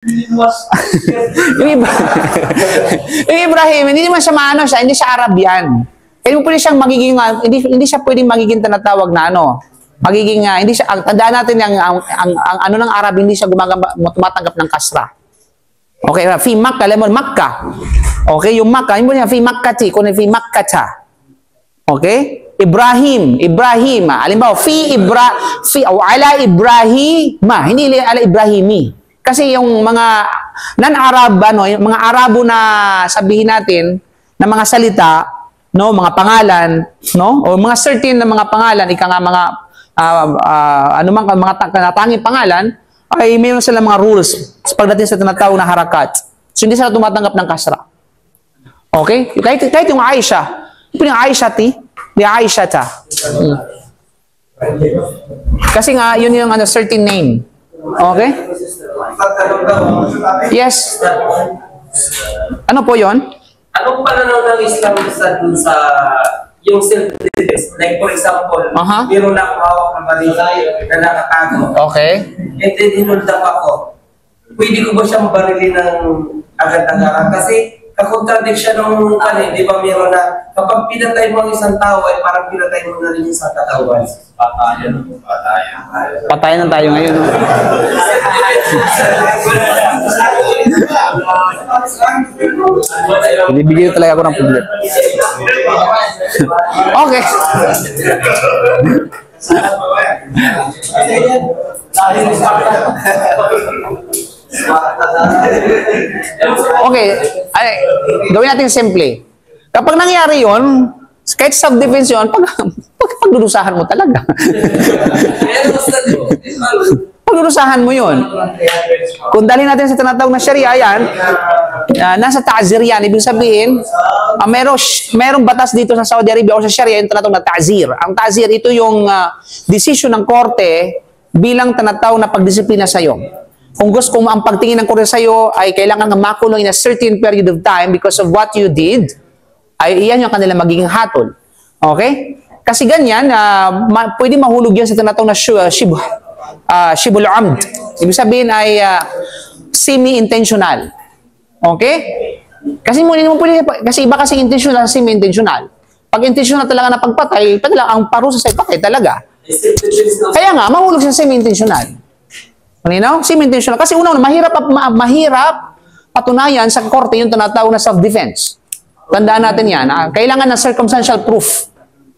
Yung Ibrahim, hindi naman siya maano siya, hindi siya Arab yan. Kaya mo pwede siyang magiging, hindi siya pwedeng magiging tinatawag na ano, magiging, hindi siya, tandaan natin ang ano ng Arab, hindi siya tumatanggap ng kasra. Okay, fi Makkah, alam mo, Makkah. Okay, yung Makkah, hindi mo niya, fi Makkati, kunin fi Makkata. Okay? Ibrahim, alimbawa, ala Ibrahima, hindi ala Ibrahimi. Kasi yung mga non-Arab, yung mga Arabo na sabihin natin, na mga salita, no, mga pangalan, no, o mga certain na mga pangalan, ika nga mga, mga tanging pangalan, ay mayroon sila mga rules pagdating sa tinatawag na harakat. So, hindi sila tumatanggap ng kasra. Okay? Kahit yung Aisha, yung Aisha, di Aisha ta. Kasi nga, yun yung certain name. Okay? Yes. Ano po yun? Anong pananaw ng Islam dun sa yung self-defense? Like for example, meron na akong hawak ng barila na nakatago. Okay. And then hinuldak ako. Pwede ko ba siyang barilin ng agad-agaran? Kasi kakontradiksyon ng di ba meron na kapag pinatay mo ang isang tao ay parang pinatay mo na rin yung isang katawan. Patayan na tayo ngayon. Binibigyan talaga ako ng problem. Okay. Okay. Gawin natin simple. Kapag nangyari yun, kahit self-defense yun, pagdudusahan mo talaga. Pagdudusahan mo yun. Kung dalhin natin sa tinatawag na Sharia yan, nasa ta'zir yan. Ibig sabihin, merong batas dito sa Saudi Arabia o sa Sharia yung tinatawag na ta'zir. Ang ta'zir, ito yung decision ng korte bilang tinatawag na pagdisiplina sa'yo. Kung gusto kung ang pagtingin ng korte sa'yo ay kailangan ng makulong in a certain period of time because of what you did, ay iyan yung kanilang magiging hatol. Okay? Kasi ganyan, pwede mahulog yan sa tinatawag na shibul amd. Ibig sabihin ay semi-intentional. Okay? Kasi kasi iba kasi intentional sa semi-intentional. Pag intentional talaga na pagpatay, ang parusa sa patay talaga. Kaya nga, mahulog sa semi-intentional. Malinaw? Semi-intentional. Kasi una, mahirap patunayan sa korte yung tinatawag na self-defense. Tandaan natin yan. Kailangan ng circumstantial proof.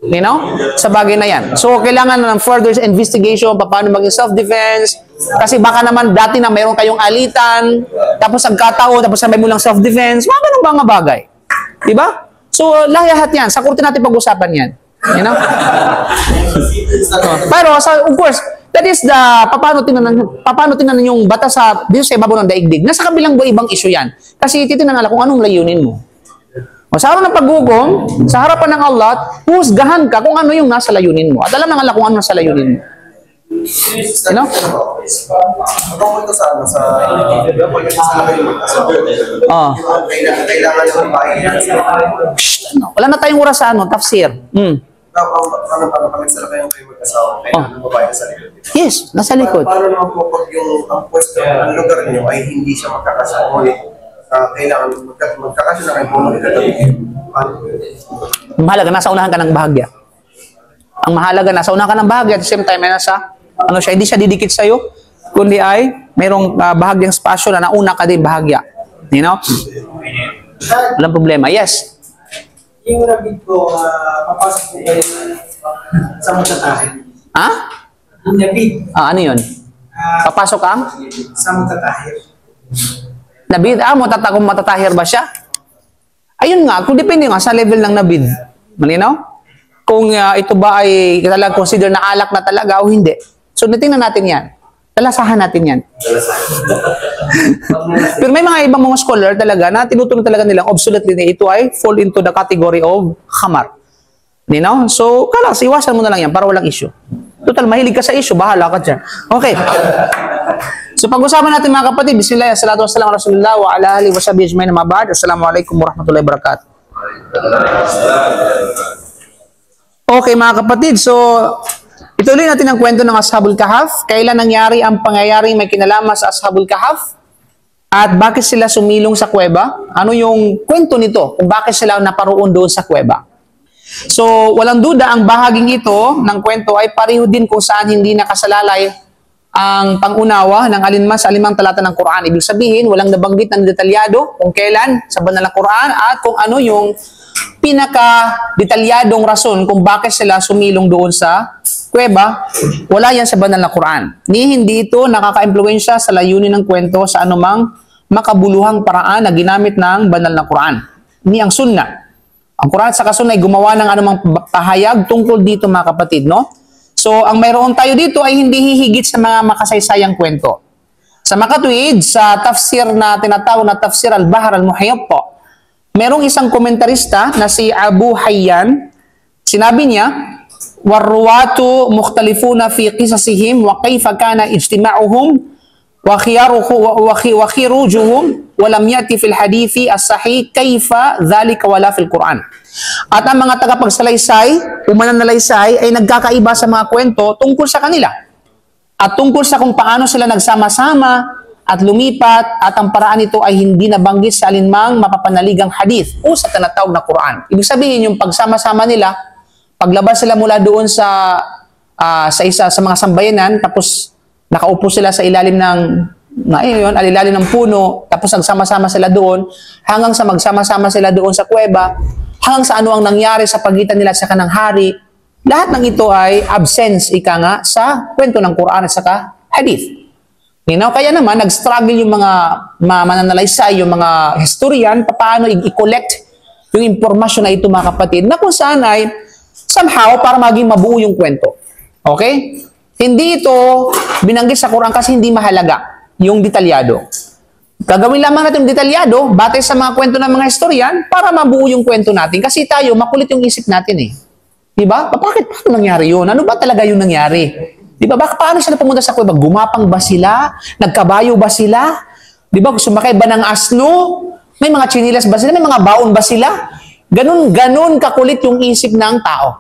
You know? Sa bagay na yan. So, kailangan ng further investigation, paano maging self-defense. Kasi baka naman dati na mayroon kayong alitan, tapos nagkataon, tapos sabay mo lang self-defense. Mga ganun mga bagay. Diba? So, lahat yan. Sa korte natin pag-usapan yan. You know? Pero, of course, that is the, paano tinanan yung batas dito sa ibabaw ng daigdig. Nasa kabilang ibang issue yan. Kasi titinan nila kung anong layunin mo. O sa araw ng paghukom, sa harapan ng Allah, husgahan ka kung ano yung nasa layunin mo. At alam ng Allah kung ano nasa layunin mo. You know? Wala na tayong oras sa tafsir. Yes, nasa likod. Paano naman po pag yung pwesto ng lugar niyo ay hindi siya magkakasama? Kailangan magkakasya na kayo po mahalaga, nasa unahan ka ng bahagya. Ang mahalaga, nasa unahan ka ng bahagya at the same time, hindi siya didikit sa'yo, kundi ay mayroong bahagyang spasyo na nauna ka din bahagya. You know? Walang problema. Yes? Yung nabid ko, papasok ko kayo sa magtatahin. Ha? Yung nabid. Ano yun? Papasok ka? Sa magtatahin. Nabid, kung matatahir ba siya? Ayun nga, kung depende nga sa level ng nabid. Malinaw? Kung ito ba ay talagang consider na alak na talaga o hindi. So, natingnan natin yan. Talasahan natin yan. Pero may mga ibang mga scholar talaga na tinutunan talaga nilang obsolete na ito ay fall into the category of khamar. Malinaw? So, iwasan mo na lang yan para walang issue. Total, mahilig ka sa issue, bahala ka dyan. Okay. So pag-usapan natin mga kapatid, bismillah, salatu wassalamu ala rasulillah wa ala alihi wa sahbihi ajmain, amma ba'd. Assalamualaikum warahmatullahi wabarakatuh. Okay mga kapatid, so ituloy natin ang kwento ng Ashabul Kahf. Kailan nangyari ang pangyayaring may kinalaman sa Ashabul Kahf? At bakit sila sumilong sa kuweba? Ano yung kwento nito? Kung bakit sila naparoon doon sa kuweba? So, walang duda, ang bahaging ito ng kwento ay pareho din kung saan hindi nakasalalay ang pangunawa ng alinman sa alimang talata ng Quran. Ibig sabihin, walang nabanggit ng detalyado kung kailan sa banal na Quran at kung ano yung pinaka-detalyadong rason kung bakit sila sumilong doon sa kuweba. Wala yan sa banal na Quran. Hindi ito nakaka-impluensya sa layunin ng kwento sa anumang makabuluhang paraan na ginamit ng banal na Quran. Ni ang sunna. Ang Quran at saka sunna ay gumawa ng anumang pahayag tungkol dito mga kapatid, no? So, ang mayroon tayo dito ay hindi hihigit sa mga makasaysayang kwento. Sa makatuwid, sa tafsir na tinatawag na Tafsir al-Bahr al-Muhayyab po, merong isang komentarista na si Abu Hayyan, sinabi niya, "Warruwatu mukhtalifuna fi qisasihim wa kayfa kana ijtima'uhum wa khirujuhum wa lam yati fil hadithi as-sahih kayfa dhalika wala fil Quran." At ang mga tagapagsalaysay, umananalaysay ay nagkakaiba sa mga kwento tungkol sa kanila. At tungkol sa kung paano sila nagsama-sama at lumipat at ang paraan nito ay hindi nabanggit sa alinmang mapapanaligang hadith o sa tinatawag na Quran. Ibig sabihin yung pagsama-sama nila, paglabas sila mula doon sa isa sa mga sambayanan, tapos nakaupo sila sa ilalim alilalim ng puno, tapos nagsama-sama sila doon, hanggang sa magsama-sama sila doon sa kuweba, hanggang sa ano ang nangyari sa pagitan nila sa kanang hari. Lahat ng ito ay absence, ika nga, sa kwento ng Quran at saka hadith. Kaya naman, nag-struggle yung mga mananalaysay, yung mga historian, paano i-collect yung impormasyon na ito mga kapatid, na kung saan ay somehow para maging mabuo yung kwento. Okay? Hindi ito binanggit sa Quran kasi hindi mahalaga yung detalyado. Gagawin lamang natin yung detalyado batay sa mga kwento ng mga historian para mabuo yung kwento natin. Kasi tayo, makulit yung isip natin eh. Diba? Paano nangyari yun? Ano ba talaga yung nangyari? Diba? Paano sila pumunta sa kuweba? Gumapang ba sila? Nagkabayo ba sila? Diba? Sumakay ba ng asno? May mga chinilas ba sila? May mga baon ba sila? Ganun kakulit yung isip ng tao.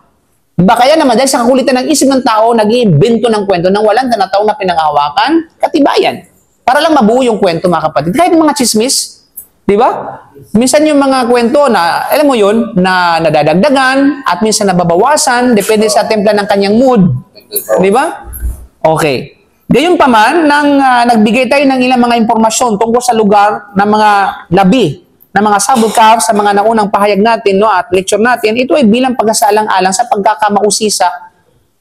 Diba? Kaya naman, dahil sa kakulitan ng isip ng tao, nag-iimbento ng kwento nang walang tinatawag na pinanghawakan, katibayan. Para lang mabuo yung kwento, mga kapatid. Kahit mga chismis, di ba? Minsan yung mga kwento na, alam mo yun, na nadadagdagan at minsan nababawasan, depende sa templa ng kanyang mood. Di ba? Okay. Gayunpaman, nagbigay tayo ng ilang mga impormasyon tungkol sa lugar ng mga labi, ng mga sabulkar sa mga naunang pahayag natin, no, at lecture natin. Ito ay bilang pagkasaalang-alang sa pagkakamausisa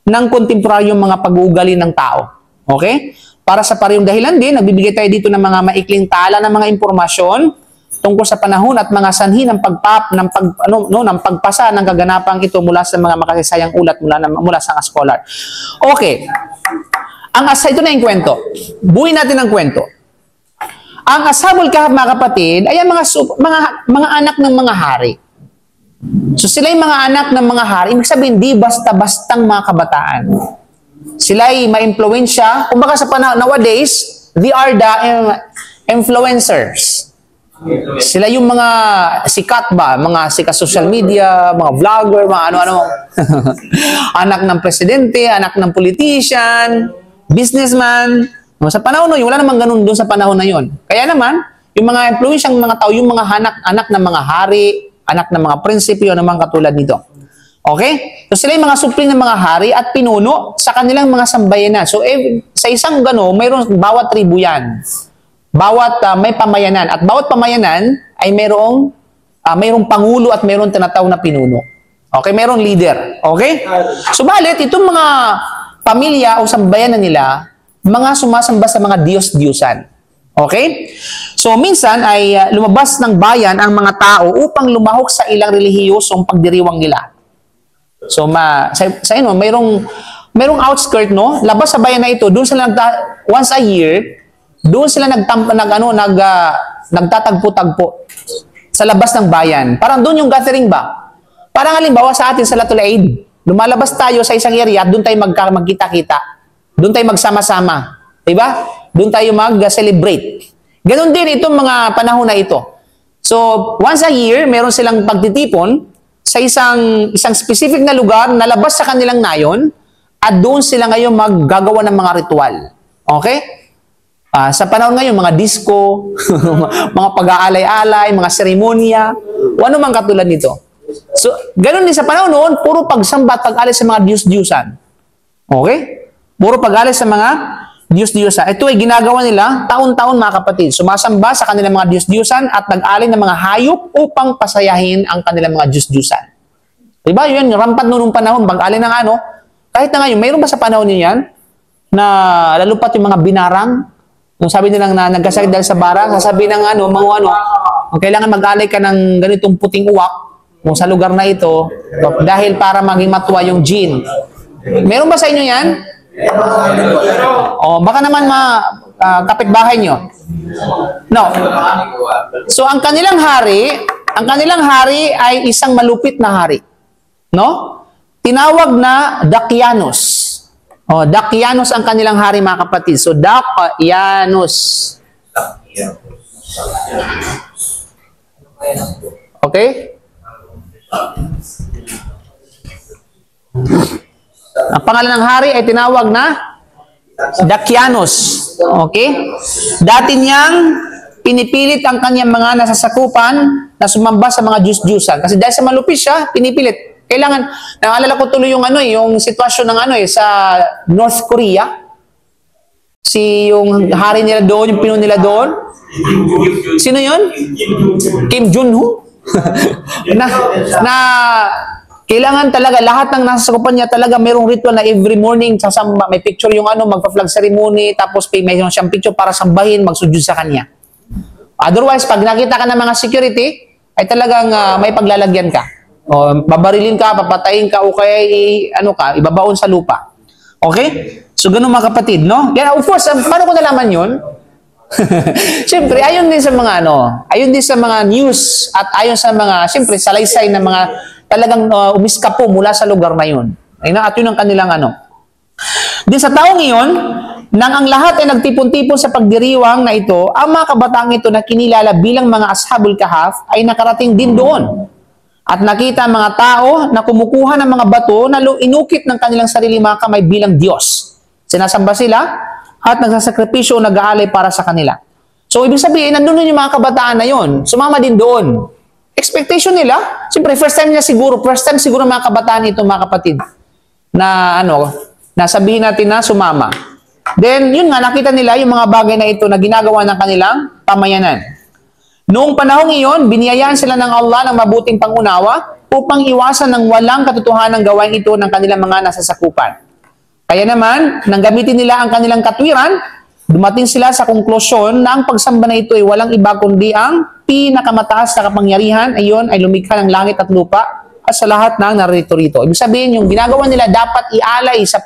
ng kontemporaryong mga pag-uugali ng tao. Okay? Para sa parehong dahilan din, nagbibigay tayo dito ng mga maikling tala ng mga impormasyon tungkol sa panahon at mga sanhi ng pagpasa ng kaganapang ito mula sa mga makasaysayang ulat mula sa mga scholar. Okay. Ito na yung kwento. Buuin natin ang kwento. Ang Ashabul Kahf, mga kapatid, ay ang mga anak ng mga hari. So sila yung mga anak ng mga hari. Ibig sabihin, di basta-bastang mga kabataan. Sila ay ma-influensya. Kumbaga sa panahon nowadays, they are the influencers. Sila yung mga sikat ba? Mga sikat social media, mga vlogger, mga ano-ano. Anak ng presidente, anak ng politician, businessman. Sa panahon na yun, wala namang ganun doon sa panahon na yun. Kaya naman, yung mga influensyang mga tao, yung mga anak ng mga hari, anak ng mga prinsipyo, naman katulad nito. Okay? So sila yung mga supling ng mga hari at pinuno sa kanilang mga sambayanan. So sa isang mayroong bawat tribu yan. Bawat may pamayanan. At bawat pamayanan ay mayroong pangulo at mayroong tinatawag na pinuno. Okay? Mayroong leader. Okay? Subalit, itong mga pamilya o sambayanan nila, mga sumasamba sa mga Diyos-Diyusan. Okay? So, minsan ay lumabas ng bayan ang mga tao upang lumahok sa ilang relihiyosong pagdiriwang nila. So, mayroong outskirt, no? Labas sa bayan na ito, doon sila once a year, doon sila nagtatagpo-tagpo sa labas ng bayan. Parang doon yung gathering ba? Parang halimbawa sa atin sa Latul Eid, lumalabas tayo sa isang area at doon tayo magkita-kita. Doon tayo magsama-sama. Diba? Doon tayo mag-celebrate. Ganon din itong mga panahon na ito. So, once a year, meron silang pagtitipon sa isang specific na lugar na labas sa kanilang nayon at doon sila ngayon maggagawa ng mga ritual. Okay? Sa panahon ngayon, mga disco, mga pag-aalay-alay, mga seremonya, o ano mang katulad nito. So, ganun din sa panahon noon, puro pagsamba at pag-alay sa mga Diyos-Diyusan. Okay? Puro pag-alay sa mga Diyos-Diyusan. Ito ay ginagawa nila taon-taon, mga kapatid. Sumasamba sa kanilang mga Diyos-Diyusan at nag-alay ng mga hayop upang pasayahin ang kanilang mga Diyos-Diyusan. Diba? Yun, rampant noong panahon, pag-alay ng ano. Kahit na ngayon, mayroon ba sa panahon niyo yan na lalupat yung mga binarang? Kung sabi nilang na nagkasakit dahil sa barang, sasabihin ng kailangan mag-alay ka ng ganitong puting uwak kung sa lugar na ito dahil para maging matuwa yung jinn. Meron ba sa inyo yan? Baka naman kapitbahay nyo. No. So ang kanilang hari ay isang malupit na hari. No? Tinawag na Dakianos. Dakianos ang kanilang hari, mga kapatid. So, Dakianos. Okay? Ang pangalan ng hari ay tinawag na Dakianos. Okay? Dati niyang pinipilit ang kanyang mga nasasakupan na sumamba sa mga Diyos-Diyusan. Kasi dahil sa malupit siya, pinipilit. Kailangan, naalala ko tuloy yung sitwasyon ng sa North Korea. Yung hari nila doon, yung pinuno nila doon. Sino yun? Kim Jong-un. na kailangan talaga, lahat ng nasasakupan niya talaga mayroong ritual na every morning, sasamba, may picture yung magpa-flag ceremony, tapos may siyang picture para sambahin, magsujud sa kanya. Otherwise, pag nakita ka ng mga security, ay talagang may paglalagyan ka. Babarilin ka, papatayin ka, o kaya ibabaon sa lupa. Okay? So, ganun mga kapatid, no? Kaya, of course, paano ko nalaman yun? Siyempre, ayon din sa mga ayon din sa mga news at ayon sa mga, siyempre, salaysay na mga talagang umiskapo mula sa lugar na yun. At yun ang kanilang Din sa taong iyon, nang ang lahat ay nagtipon-tipon sa pagdiriwang na ito, ang mga kabataang ito na kinilala bilang mga Ashabul Kahf ay nakarating din doon. At nakita ang mga tao na kumukuha ng mga bato na inukit ng kanilang sarili mga kamay bilang Diyos. Sinasamba sila at nagsasakripisyo o nag-aalay para sa kanila. So, ibig sabihin, nandun yung mga kabataan na yon, sumama din doon. Expectation nila, siyempre, first time siguro mga kabataan ito, mga kapatid, na sabihin natin na sumama. Then, yun nga, nakita nila yung mga bagay na ito na ginagawa ng kanilang pamayanan. Noong panahong iyon, biniyayaan sila ng Allah ng mabuting pangunawa upang iwasan ng walang katotohanan gawain ito ng kanilang mga nasasakupan. Kaya naman, nang gamitin nila ang kanilang katwiran, dumating sila sa konklusyon na ang pagsamba na ito ay walang iba kundi ang pinakamataas na kapangyarihan, ayon ay lumikha ng langit at lupa at sa lahat ng naririto rito. Ibig sabihin, yung ginagawa nila dapat ialay sa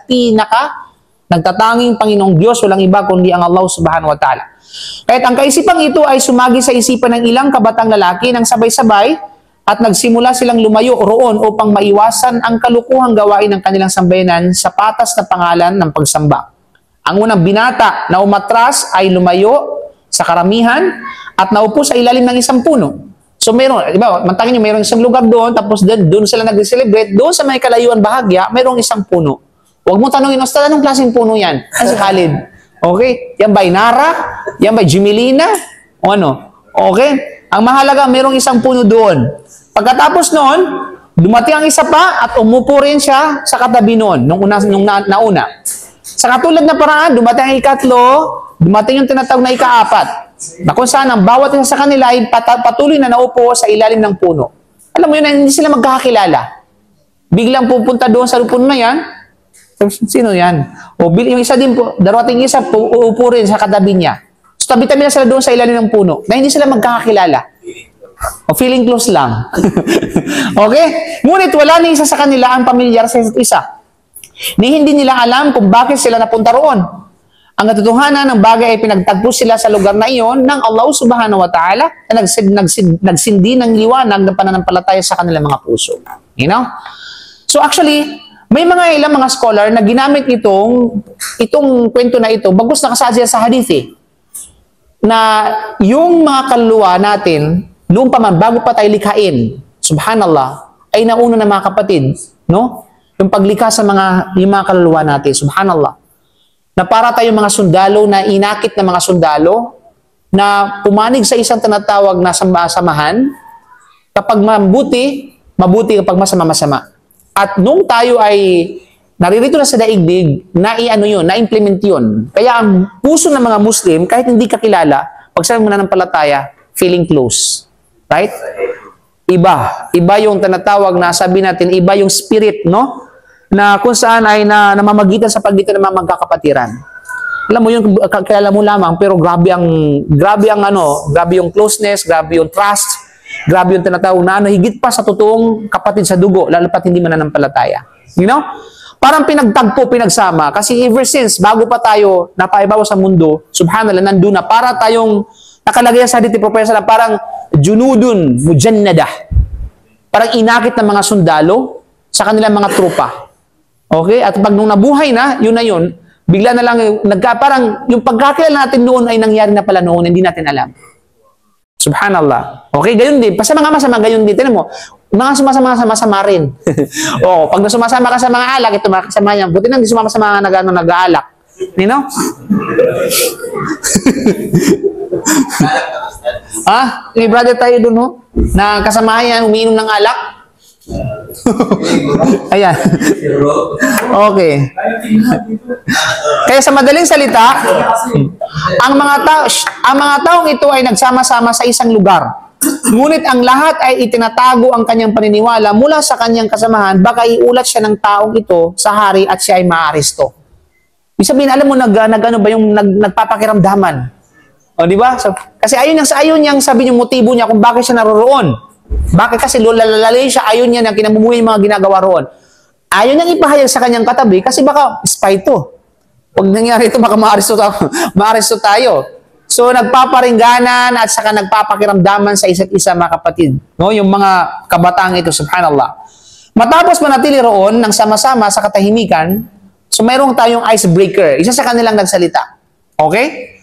nagtatanging Panginoong Diyos, walang iba kundi ang Allah subhanahu wa ta'ala. Kahit ang kaisipang ito ay sumagi sa isipan ng ilang kabatang lalaki nang sabay-sabay at nagsimula silang lumayo roon upang maiwasan ang kalukuhang gawain ng kanilang sambayanan sa patas na pangalan ng pagsamba. Ang unang binata na umatras ay lumayo sa karamihan at naupo sa ilalim ng isang puno. So meron, di ba, mantangin nyo, mayroong isang lugar doon, tapos doon sila nag-celebrate, doon sa may kalayuan bahagya, mayroong isang puno. Huwag mo tanongin, Ustad, anong klaseng puno yan? Si Khalid. Okay? Yan ba'y Nara? Yan ba'y Jimelina? O Okay? Ang mahalaga, mayroong isang puno doon. Pagkatapos noon, dumating ang isa pa at umupo rin siya sa katabi noon, nung nauna. Sa katulad na paraan, dumating ang ikatlo, dumating yung tinatawag na ikaapat, na kung saan ang bawat isa sa kanila ay patuloy na naupo sa ilalim ng puno. Alam mo yun, hindi sila magkakakilala. Biglang pupunta doon sa puno na yan, sino yan? Yung isa din po, darating isa po, uupo rin sa katabi niya. So, tabi-tabi na sila doon sa ilalim ng puno na hindi sila magkakakilala. Feeling close lang. Okay? Ngunit wala ni isa sa kanila ang pamilyar sa isa't isa. Ni hindi nila alam kung bakit sila napunta roon. Ang katotohanan ng bagay ay pinagtagpo sila sa lugar na iyon ng Allah subhanahu wa ta'ala na nagsindi ng liwanag ng pananampalataya sa kanilang mga puso. You know? So actually, may ilang mga scholar na ginamit itong kwento na ito, bagkus nakasadya sa hadith na yung mga kaluluwa natin, noong pa man, bago pa tayo likhain, subhanallah, ay nauna na mga kapatid, no? Yung paglikha sa yung mga kaluluwa natin, subhanallah. na para tayong mga sundalo, na inakit na mga sundalo, na pumanig sa isang tinatawag na samahan, kapag mabuti, mabuti, kapag masama, masama. At nung tayo ay naririto na sa daigdig, na-implement yun. Kaya ang puso ng mga Muslim, kahit hindi kakilala, pag sabi mo nananampalataya, feeling close. Right? Iba yung tinatawag na sabi natin, iba yung spirit, no? Na kung saan ay namamagitan sa pagitan ng mga magkakapatiran. Alam mo yun, kilala mo lamang, pero grabe yung closeness, grabe yung trust, grabe yung tinatawag na higit pa sa totoong kapatid sa dugo, lalo pat hindi mananampalataya. You know? Parang pinagtagpo, pinagsama. Kasi ever since, bago pa tayo napaibaw sa mundo, subhanallah, nandun na, para tayong nakalagay sa hadith ni Prophet na parang junudun, mujannadah. Parang inakit ng mga sundalo sa kanilang mga trupa. Okay? At pag nung nabuhay na yun, bigla na lang, parang yung pagkakilala natin noon ay nangyari na pala noon, hindi natin alam. Subhanallah. Okay, gayon din. Pa sa mga masama, gayon din. Tinan mo, mga sumasama rin. O, pag sumasama ka sa mga alak, ito mga kasama niya. Buti nang di sumama sa mga nag-aalak. You know? May brother tayo dun, ho? Na kasama yan, umiinom ng alak. Ayan. Okay. Kaya sa madaling salita, ang mga taong ito ay nagsama-sama sa isang lugar. Ngunit ang lahat ay itinatago ang kanyang paniniwala mula sa kanyang kasamahan, baka iulat siya ng taong ito sa hari at siya ay maaresto. Ibig sabihin, alam mo, nagpapakiramdaman. O, di ba? So, kasi ayaw niyang sabi yung motibo niya kung bakit siya naroroon. Bakit? Kasi lulalalayin siya, ayaw niya na kinamumuhay yung mga ginagawa roon. Ayaw niyang ipahayag sa kanyang katabi kasi baka spy to. Pag nangyari ito, baka maaresto tayo. So, nagpaparingganan at saka nagpapakiramdaman sa isa't isa, mga kapatid. No? Yung mga kabataan ito, subhanallah. Matapos manatili roon ng sama-sama sa katahimikan, so mayroong tayong icebreaker. Isa sa kanilang nagsalita. Okay?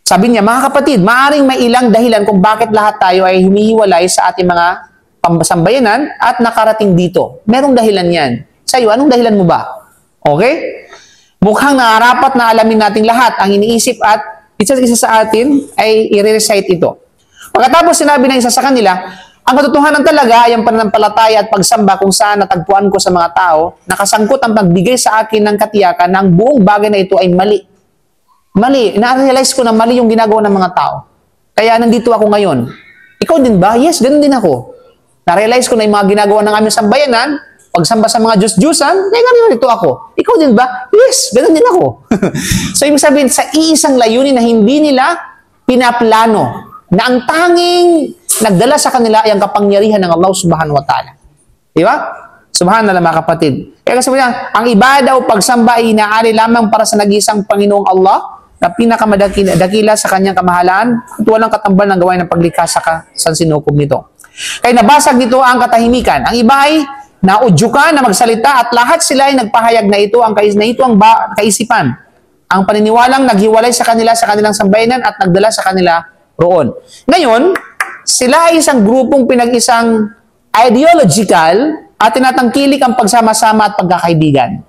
Sabi niya, mga kapatid, maaring may ilang dahilan kung bakit lahat tayo ay humihiwalay sa ating mga sambayanan at nakarating dito. Merong dahilan yan. Sa'yo, anong dahilan mo ba? Okay? Mukhang nararapat na alamin nating lahat ang iniisip at isa sa atin ay i-recite ito. Pagkatapos sinabi ng isa sa kanila, ang katotohanan talaga ay ang pananampalataya at pagsamba kung saan natagpuan ko sa mga tao, nakasangkot ang pagbigay sa akin ng katiyakan na ang buong bagay na ito ay mali. Mali. Na-realize ko na mali yung ginagawa ng mga tao. Kaya nandito ako ngayon. Ikaw din ba? Yes, ganun din ako. Na-realize ko na yung mga ginagawa ng aming sambayanan, pagsamba sa mga Diyos-Diyosan, nandito ako. Ikaw din ba? Yes, ganun din ako. So, ibig sabihin, sa iisang layunin na hindi nila pinaplano, na ang tanging nagdala sa kanila ay ang kapangyarihan ng Allah subhanahu wa ta'ala. Di ba? Subhanallah, mga kapatid. Kaya kasi ang ibada o pagsamba ay inaari lamang para sa nag-iisang Panginoong Allah na pinakamadakila sa kanyang kamahalaan at walang katambal ng gawain ng paglikha sa sansinukob nito. Kaya nabasag dito ang katahimikan. Ang iba ay naudyukan na magsalita at lahat sila ay nagpahayag na ito ang kaisipan. Ang paniniwalang naghiwalay sa kanila sa kanilang sambayanan at nagdala sa kanila roon. Ngayon, sila ay isang grupong pinag-isang ideological at tinatangkilik ang pagsama-sama at pagkakaibigan.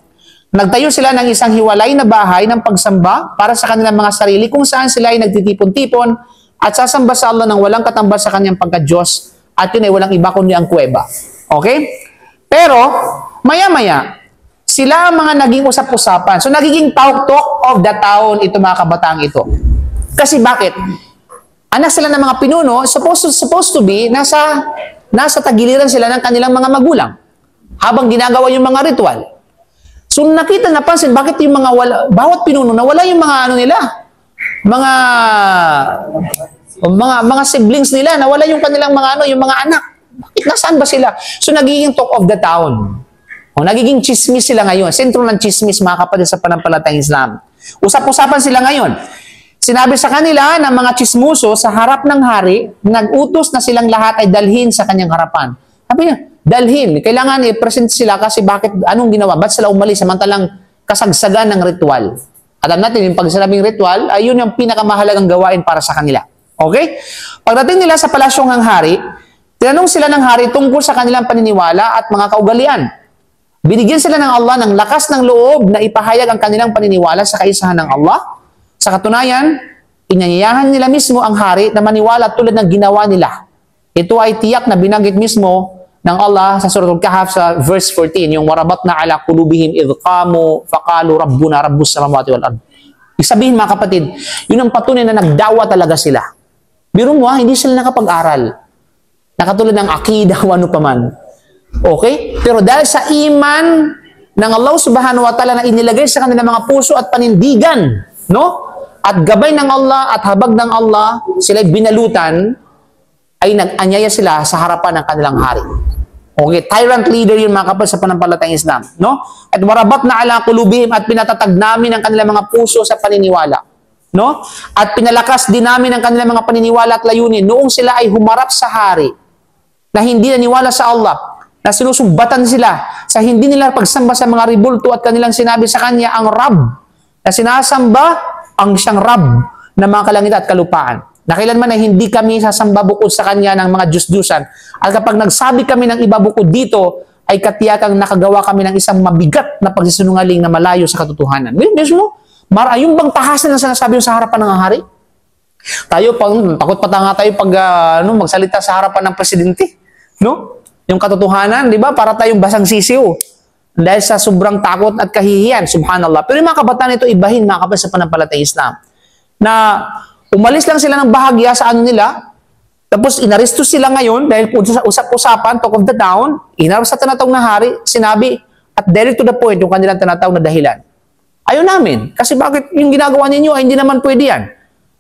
Nagtayo sila ng isang hiwalay na bahay ng pagsamba para sa kanilang mga sarili kung saan sila ay nagtitipon-tipon at sasamba sa Allah ng walang katambal sa kanyang pagka-Diyos at yun ay walang iba kundi ang kuweba. Okay? Pero, maya-maya, sila ang mga naging usap-usapan. So, nagiging talk of the town ito mga kabataang ito. Kasi bakit? Anak sila ng mga pinuno, supposed to be, nasa tagiliran sila ng kanilang mga magulang habang ginagawa yung mga ritual. So napansin, bakit yung bawat pinuno nawala yung mga mga siblings nila, nawala yung kanilang yung mga anak. Bakit nasaan ba sila? So nagiging talk of the town. O nagiging chismis sila ngayon. Sentro ng chismis, mga kapatid sa panampalatayang Islam. Usap-usapan sila ngayon. Sinabi sa kanila ng mga chismoso sa harap ng hari, nag-utos na silang lahat ay dalhin sa kanyang harapan. Sabi niya, dalhin. Kailangan i-present sila kasi anong ginawa? Ba't sila umalis samantalang kasagsagan ng ritual? Alam natin, yung pagsinabing ritual, ay yun yung pinakamahalagang gawain para sa kanila. Okay? Pagdating nila sa palasyong ng hari, tinanong sila ng hari tungkol sa kanilang paniniwala at mga kaugalian. Binigyan sila ng Allah ng lakas ng loob na ipahayag ang kanilang paniniwala sa kaisahan ng Allah. Sa katunayan, inanyayahan nila mismo ang hari na maniwala tulad ng ginawa nila. Ito ay tiyak na binanggit mismo ng Allah sa Surah Al-Kahf sa verse 14, yung warabatna ala qulubihim idh qamu faqalu rabbuna rabbus samawati wal ard. Isabihin mga kapatid, yun ang patunay na nagdawa talaga sila. Biro mo hindi sila nakapag-aral. Nakatulad ng akidah o ano paman. Okay? Pero dahil sa iman ng Allah subhanahu wa ta'ala na inilagay sa kanilang mga puso at panindigan, no? At gabay ng Allah at habag ng Allah, sila'y binalutan, ay nag-anyaya sila sa harapan ng kanilang hari. Okay, tyrant leader yun mga kapal sa panampalatayang Islam, no? At warabat na ala qulubihim at pinatatag namin ang kanilang mga puso sa paniniwala, no? At pinalakas din namin ang kanilang mga paniniwala at layunin noong sila ay humarap sa hari na hindi naniwala sa Allah, na sinusumbatan sila sa hindi nila pagsamba sa mga ribulto at kanilang sinabi sa kanya ang Rab, na sinasamba ang siyang Rab ng mga kalangitan at kalupaan. Na kailanman ay hindi kami sasamba bukod sa kanya ng mga Diyos-Diyusan. At kapag nagsabi kami ng iba bukod dito, ay katiyakang nakagawa kami ng isang mabigat na pagsisinungaling na malayo sa katotohanan. Mismo, yung bang tahasan na sinasabi sa harapan ng hari? Tayo, takot pa nga tayo pag magsalita sa harapan ng presidente. No? Yung katotohanan, di ba? Para tayong basang sisiw. Dahil sa sobrang takot at kahihiyan, subhanallah. Pero yung mga kabataan ito, ibahin mga kapatid sa panampalatayang Islam. Na umalis lang sila ng bahagya sa ano nila, tapos inaresto sila ngayon dahil po sa usap-usapan, talk of the town, inarap sa tinatawag na hari, sinabi, at direct to the point, yung kanilang tinatawag na dahilan. Ayaw namin. Kasi bakit yung ginagawa ninyo ay hindi naman pwede yan.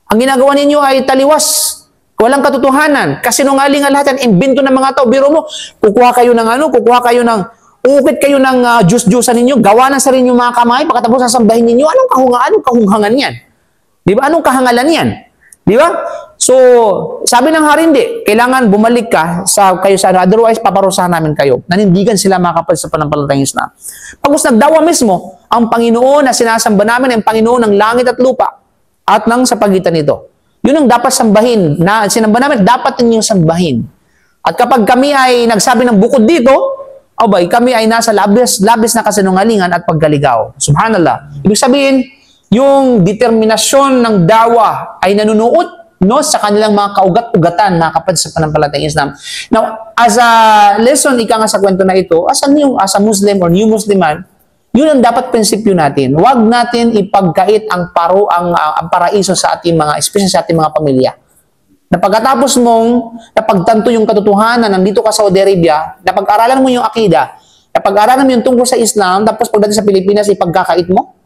Ang ginagawa ninyo ay taliwas. Walang katotohanan. Kasinungaling ang lahat yan. Imbento ng mga tao. Biro mo, kukuha kayo ng ukit kayo ng Diyos-Diyosan ninyo, gawa ng sarili yung mga kamay, pagkatapos sasambahin ninyo, anong kahunghangan yan? Di ba? Anong kahangalan yan? Di ba? So, sabi ng hari, hindi. Kailangan bumalik ka kayo sa ano. Otherwise, paparusahan namin kayo. Nanindigan sila mga kapatid sa panampalatayang Islam. Pagkos nagdawa mismo, ang Panginoon na sinasamba namin, ang Panginoon ng langit at lupa at ng sa pagitan nito. Yun ang dapat sambahin. Na sinamba namin, dapat ninyong sambahin. At kapag kami ay nagsabi ng bukod dito, kami ay nasa labis na kasinungalingan at paggaligaw. Subhanallah. Ibig sabihin, yung determinasyon ng dawa ay nanunuot sa kanilang mga kaugat-ugatan, mga kapatid sa panampalatayang Islam. Now, as a lesson, ika nga sa kwento na ito, as a Muslim or new Musliman, yun ang dapat prinsipyo natin. Huwag natin ipagkait ang paraiso sa ating especially sa ating mga pamilya. Na pagkatapos mong napagtanto yung katotohanan, nandito ka sa Saudi Arabia, napag-aralan mo yung akida, napag-aralan mo yung tungkol sa Islam, tapos pagdating sa Pilipinas, ipagkakait mo.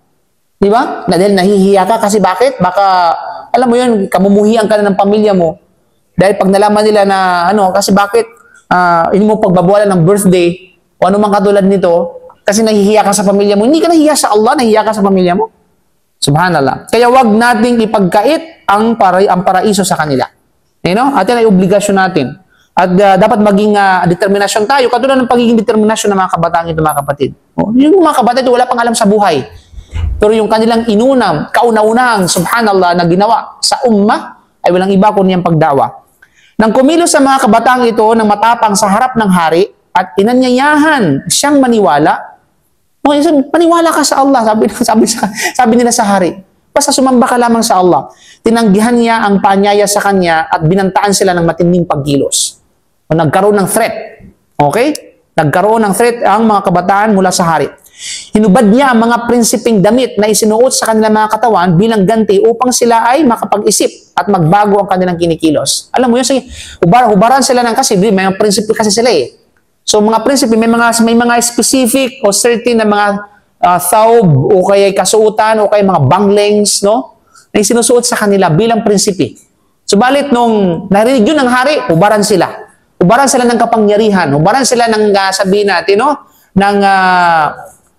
Di ba? Dahil nahihiya ka kasi bakit? Baka, alam mo yun, kamumuhian ka na ng pamilya mo. Dahil pag nalaman nila na, kasi bakit hindi mo pagbabawalan ng birthday o ano mang katulad nito, kasi nahihiya ka sa pamilya mo. Hindi ka nahihiya sa Allah, nahihiya ka sa pamilya mo. Subhanallah. Kaya wag nating ipagkait ang paraiso sa kanila. At yan ay obligasyon natin. At dapat maging determinasyon tayo, katulad ng pagiging determinasyon ng mga kabataan ito, mga kapatid. Yung mga kabataan ito, wala pang alam sa buhay. Pero yung kanilang kauna-unahang, subhanallah, na ginawa sa ummah, ay walang iba kundi ang pagdawa. Nang kumilos sa mga kabataang ito ng matapang sa harap ng hari at inanyayahan siyang maniwala, maniwala ka sa Allah, sabi nila sa hari. Basta sumamba ka lamang sa Allah. Tinanggihan niya ang paanyaya sa kanya at binantaan sila ng matinding pagkilos. Nagkaroon ng threat. Okay? Nagkaroon ng threat ang mga kabataan mula sa hari. Hinubad niya ang mga prinsipeng damit na isinuot sa kanilang mga katawan bilang ganti upang sila ay makapag-isip at magbago ang kanilang kinikilos. Alam mo yun, hubaran sila ng kasi may mga prinsipe kasi sila eh. So mga prinsipe, may mga specific o certain na mga thawb o kaya kasuotan o kaya mga banglings, no? Na isinusuot sa kanila bilang prinsipe. Subalit nung narinig yun ng hari, hubaran sila. Hubaran sila ng kapangyarihan. Hubaran sila ng sabihin natin, no?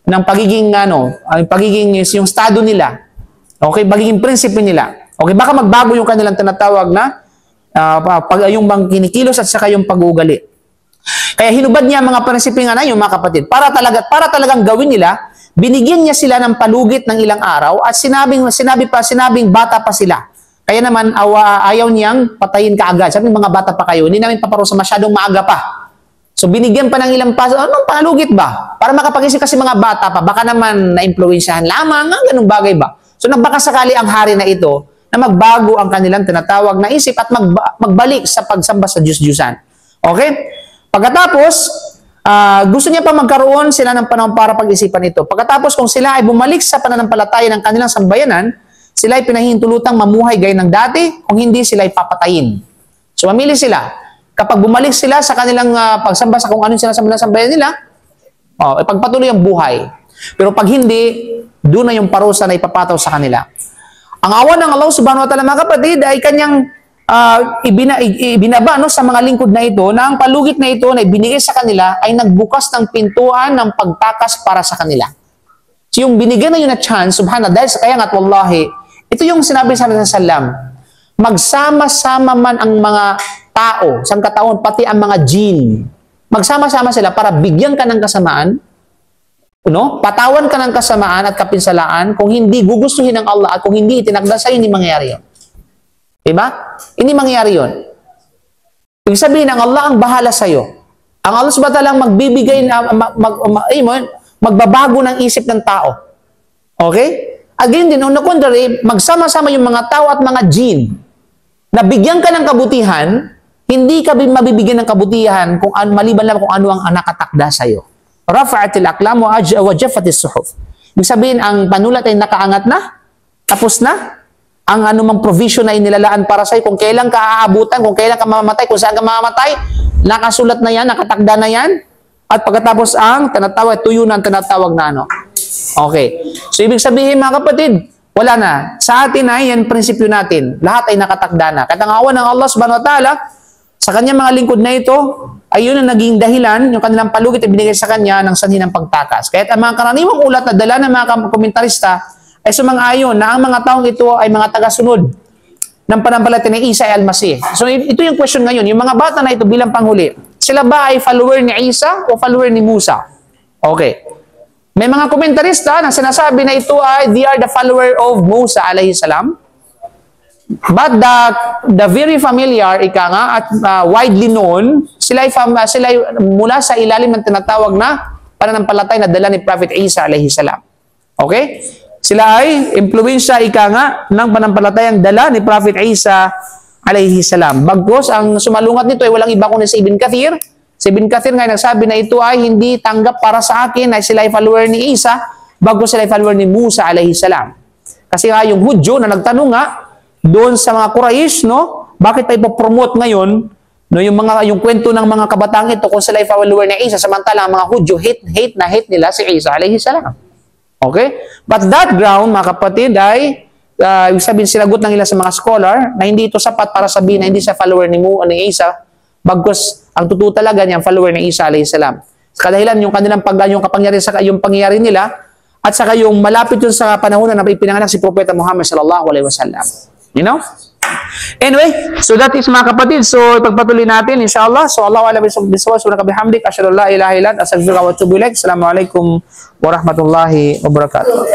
ng pagiging yung estado nila. Okay, pagiging prinsipe nila. Okay, baka magbago yung kanilang tinatawag na yung bang kinikilos at saka yung pag-uugali. Kaya hinubad niya mga prinsipe nga yung mga kapatid. Para talagang gawin nila, binigyan niya sila ng palugit ng ilang araw at sinabing bata pa sila. Kaya naman ayaw niyang patayin kaagad. Sabi mga bata pa kayo, hindi namin paparusa masyadong maaga pa. So binigyan pa ng ilang paso, anong palugit ba? Para makapag-isip kasi mga bata pa, baka naman na-influensyahan lamang, ganung bagay ba? So nagbakasakali ang hari na ito na magbago ang kanilang tinatawag na isip at magbalik sa pagsamba sa Diyos-Diyusan. Okay? Pagkatapos, gusto niya pa magkaroon sila ng panahon para pag-isipan ito. Pagkatapos kung sila ay bumalik sa pananampalataya ng kanilang sambayanan, sila ay pinahihintulutang mamuhay gaya ng dati, kung hindi sila ay papatayin. So mamili sila. Kapag bumalik sila sa kanilang pagsamba sa kung ano sila sa sambayan nila, ipagpatuloy ang buhay. Pero pag hindi, doon na yung parusa na ipapataw sa kanila. Ang awa ng Allah subhanahu wa ta'ala, mga kapatid, ay kanyang ibinaba sa mga lingkod na ito na ang palugit na ito na ibinigay sa kanila ay nagbukas ng pintuan ng pagtakas para sa kanila. So yung binigyan na yun na chance, subhanallah, dahil sa kaya nga't wallahi, ito yung sinabi sa Sallam, magsama-sama man ang mga tao, sangkataon, pati ang mga jinn. Magsama-sama sila para bigyan ka ng kasamaan, patawan ka ng kasamaan at kapinsalaan, kung hindi gugustuhin ng Allah at kung hindi itinakda sa'yo, hindi mangyayari yun. Diba? Hindi mangyayari yun. Ibig sabihin, ang Allah ang bahala sa'yo. Ang Allah subhanahu wa ta'ala magbibigay, magbabago ng isip ng tao. Okay? Again din, on the contrary, magsama-sama yung mga tao at mga jinn. Nabigyan ka ng kabutihan, hindi ka mabibigyan ng kabutihan kung maliban lang kung ano ang nakatakda sa'yo. Rafa'atil aqlam wa jaffatis suhuf. Ibig sabihin, ang panulat ay nakaangat na, tapos na, ang anumang provision na inilalaan para sa'yo, kung kailan ka aabutan, kung kailan ka mamamatay, kung saan ka mamamatay, nakasulat na yan, nakatakda na yan, at pagkatapos ang tuyo na ang tinatawag na ano. Okay. So, ibig sabihin, mga kapatid, wala na. Sa atin ay yan prinsipyo natin. Lahat ay nakatakda na. Katangawan ng Allah subhanahu wa ta'ala, sa kanyang mga lingkod na ito, ay yun ang naging dahilan, yung kanilang palugit ay binigay sa kanya ng sanhi ng pagtakas. Kaya ang mga karaniwang ulat na dala ng mga komentarista ay sumang-ayon na ang mga taong ito ay mga tagasunod ng panampalataya ni Isa ay Al-Masih. So ito yung question ngayon, yung mga bata na ito bilang panghuli, sila ba ay follower ni Isa o follower ni Musa? Okay. May mga komentarista na sinasabi na ito ay they are the follower of Musa alayhi salam. But the very familiar, at widely known, sila ay mula sa ilalim ng tinatawag na pananampalataya na dala ni Prophet Isa alayhi salam. Okay? Sila ay impluwensya ng pananampalatayang dala ni Prophet Isa alayhi salam. Bagkus, ang sumalungat nito ay walang iba kundi si Ibn Kathir. Si Ibn Kathir nga nagsabi na ito ay hindi tanggap para sa akin na sila ay follower ni Isa, bago sila ay follower ni Musa alayhi salam. Kasi nga yung Hudyo na nagtanong nga doon sa mga Quraysh, bakit pa ipopromote ngayon yung kwento ng mga kabataan ito kung sila ay follower ni Isa, samantalang mga Hudyo hate nila si Isa alayhi salam. Okay? But that ground, mga kapatid, ay ibig sabihin sinagot ng ilan sa mga scholar na hindi ito sapat para sabihin na hindi siya follower ni Isa, bagkus ang totoo talaga niya, follower ni Isa alayhi salam. Sa kadahilan, yung kanilang yung pangyayari nila, at saka yung malapit yun sa panahon na ipinanganak si Propeta Muhammad sallallahu alaihi wasallam. You know? Anyway, so that is mga kapatid. So, ipagpatuloy natin, inshallah. So, Allahu a'lam bishawab. Subhanaka bihamdik, asyhadu an la ilaha illa anta, astaghfiruka wa atubu ilaik. Assalamualaikum warahmatullahi wabarakatuh.